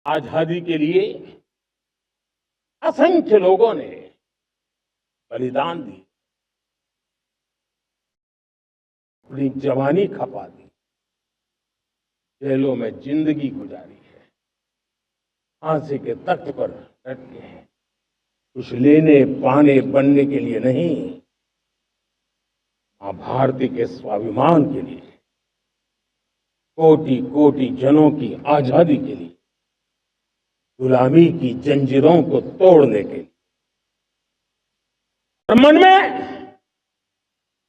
आजादी के लिए असंख्य लोगों ने बलिदान दी, अपनी जवानी खपा दी, जेलों में जिंदगी गुजारी है, फांसी के तख्त पर डटे हैं, कुछ लेने पाने बनने के लिए नहीं, मां भारती के स्वाभिमान के लिए, कोटि कोटि जनों की आजादी के लिए, गुलामी की जंजीरों को तोड़ने के लिए। और मन में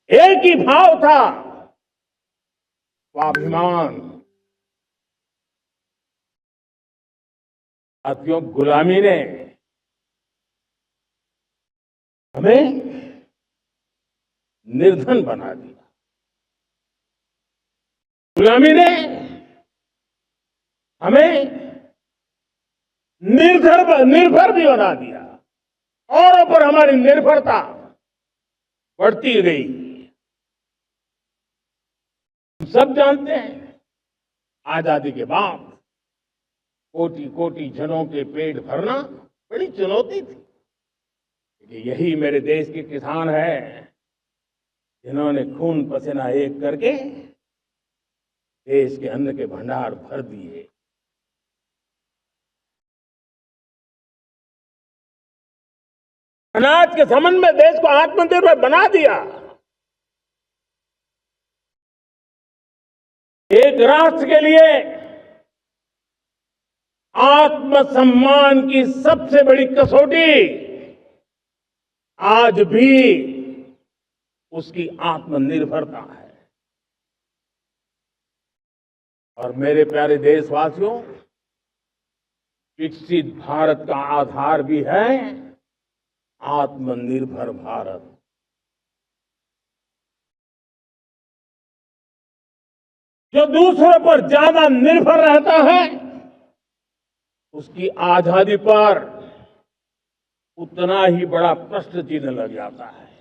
एक ही भाव था, स्वाभिमान। साथियों, गुलामी ने हमें निर्धन बना दिया, गुलामी ने हमें निर्भर भी बना दिया, औरों पर हमारी निर्भरता बढ़ती गई। हम सब जानते हैं, आजादी के बाद कोटि कोटि जनों के पेट भरना बड़ी चुनौती थी। यही मेरे देश के किसान हैं जिन्होंने खून पसीना एक करके देश के अन्न के भंडार भर दिए। अनाज के संबंध में देश को आत्मनिर्भर बना दिया। एक राष्ट्र के लिए आत्मसम्मान की सबसे बड़ी कसौटी आज भी उसकी आत्मनिर्भरता है। और मेरे प्यारे देशवासियों, विकसित भारत का आधार भी है आत्मनिर्भर भारत। जो दूसरों पर ज्यादा निर्भर रहता है, उसकी आजादी पर उतना ही बड़ा प्रश्न चिन्ह लग जाता है।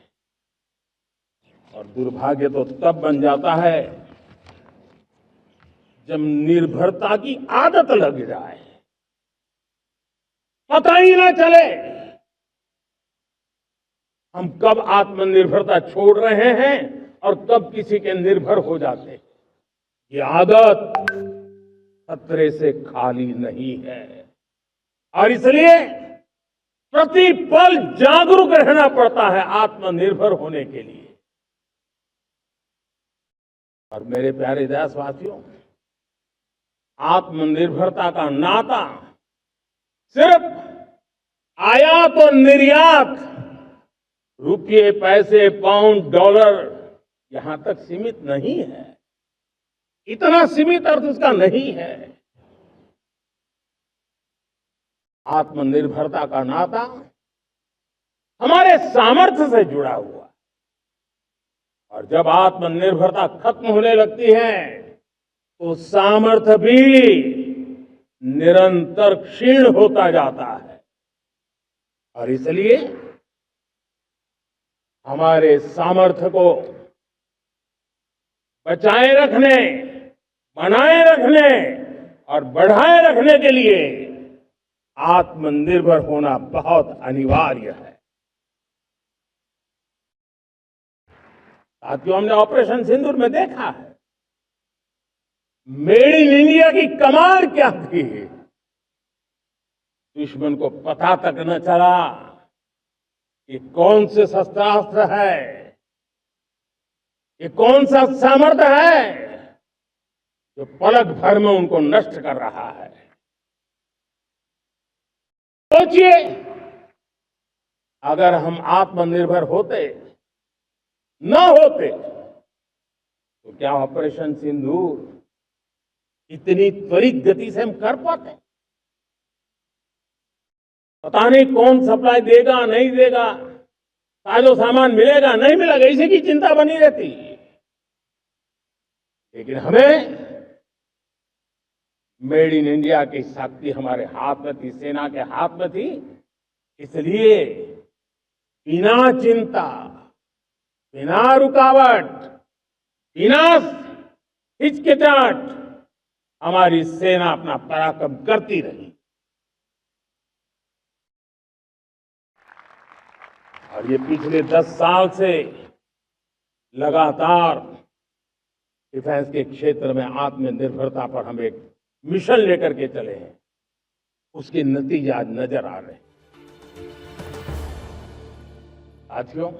और दुर्भाग्य तो तब बन जाता है जब निर्भरता की आदत लग जाए, पता ही ना चले हम कब आत्मनिर्भरता छोड़ रहे हैं और कब किसी के निर्भर हो जाते हैं। ये आदत खतरे से खाली नहीं है और इसलिए प्रति पल जागरूक रहना पड़ता है आत्मनिर्भर होने के लिए। और मेरे प्यारे देशवासियों, आत्मनिर्भरता का नाता सिर्फ आयात और निर्यात, रुपये, पैसे, पाउंड, डॉलर यहां तक सीमित नहीं है। इतना सीमित अर्थ उसका नहीं है। आत्मनिर्भरता का नाता हमारे सामर्थ्य से जुड़ा हुआ है। और जब आत्मनिर्भरता खत्म होने लगती है तो सामर्थ्य भी निरंतर क्षीण होता जाता है। और इसलिए हमारे सामर्थ्य को बचाए रखने, बनाए रखने और बढ़ाए रखने के लिए आत्मनिर्भर होना बहुत अनिवार्य है। साथियों, हमने ऑपरेशन सिंदूर में देखा है मेड इन इंडिया की कमाल क्या थी। दुश्मन को पता तक न चला कि कौन से शस्त्रास्त्र है, ये कौन सा सामर्थ्य है जो पलक भर में उनको नष्ट कर रहा है। सोचिए, अगर हम आत्मनिर्भर होते न होते तो क्या ऑपरेशन सिंदूर इतनी त्वरित गति से हम कर पाते? पता नहीं कौन सप्लाई देगा नहीं देगा, साजो सामान मिलेगा नहीं मिलेगा, इसी की चिंता बनी रहती। लेकिन हमें मेड इन इंडिया की शक्ति हमारे हाथ में थी, सेना के हाथ में थी। इसलिए बिना चिंता, बिना रुकावट, बिना हिचकिचाहट हमारी सेना अपना पराक्रम करती रही। और ये पिछले 10 साल से लगातार डिफेंस के क्षेत्र में आत्मनिर्भरता पर हम एक मिशन लेकर के चले हैं, उसके नतीजे आज नजर आ रहे हैं। साथियों,